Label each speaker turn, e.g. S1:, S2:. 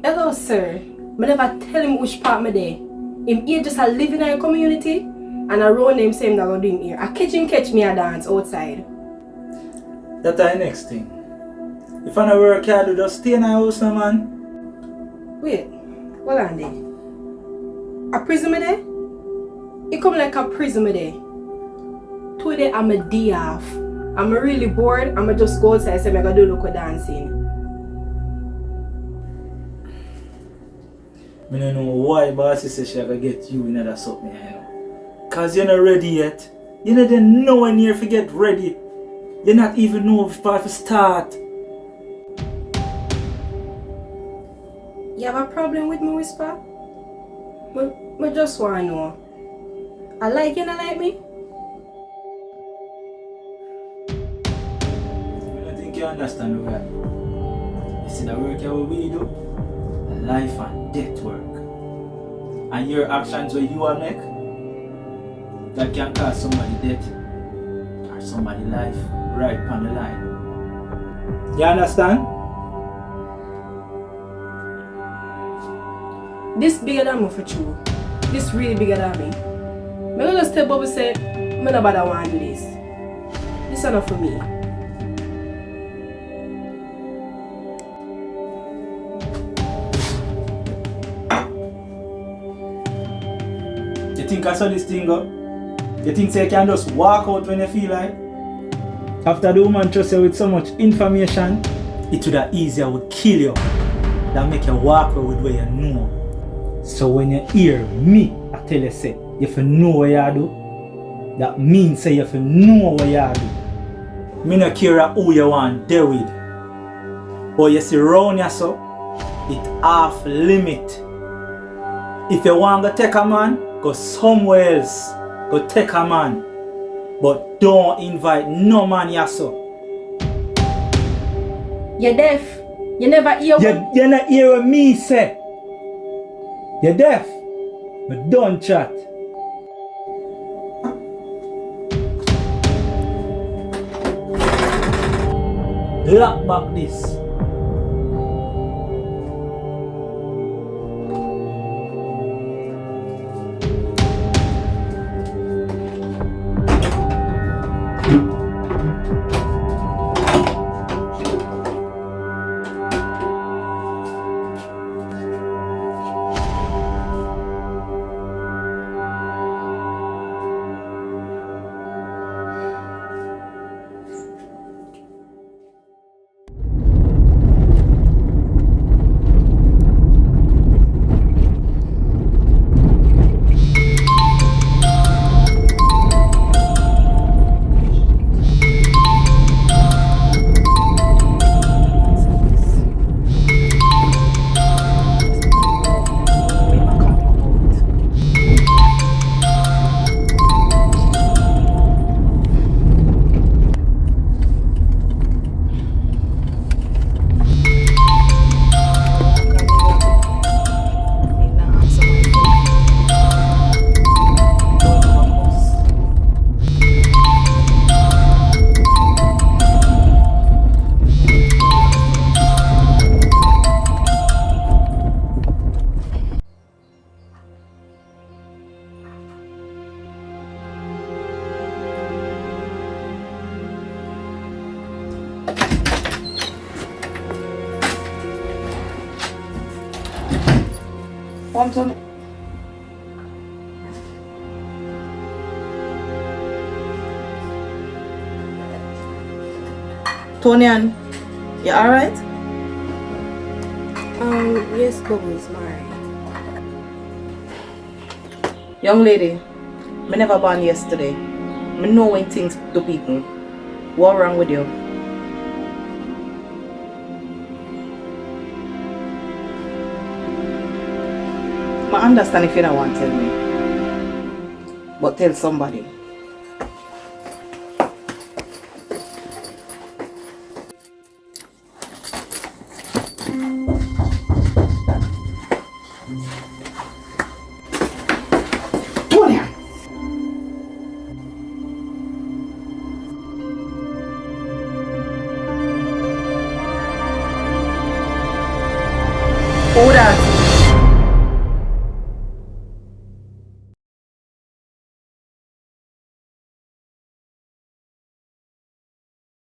S1: Hello, sir. I never tell him which part me there. Him here just a live in a community, and a road name same that I do him here. I catch me a dance outside.
S2: That's the next thing. If I don't work hard, you just stay in the house, no man.
S1: Wait, hold on there. A prison me there? It come like a prison me there. Today I'm a day off. I'm really bored. I'm just go outside and say I'm gonna do local dancing.
S2: I don't know why bossy says she gonna get you in that something, you know. Cause you're not ready yet. You not even nowhere near to get ready. You not even know if to start.
S1: You have a problem with me, Whisper? I just wanna know. I like you, not like me?
S2: I don't think you understand that. You see the work you will do? Life and death work. And your actions where you are make, that can cause somebody death or somebody life right on the line. You understand?
S1: This bigger than me for true. This really bigger than me. I'm gonna just tell Bobby say, I'm not about to want to do this. This is not for me.
S2: You think I saw this thing go? You think say you can just walk out when you feel like? After the woman trusts you with so much information, it would have easier would kill you than make you walk away with what you know. So when you hear me, I tell you say, you have to know what you do. That means say you have to know what you do. Me no care who you want to deal with. But you see round Yasso, it off limit. If you want to take a man, go somewhere else. Go take a man. But don't invite no man, Yasso.
S1: You're deaf. You never hear what...
S2: You're not hear what me say. You're deaf. But don't chat. Lock back this.
S3: Tonian, you alright?
S1: Yes, Bobby is married.
S3: Young lady, me never born yesterday. Me know when things to people. What wrong with you? I understand if you don't want to tell me. But tell somebody. Who that?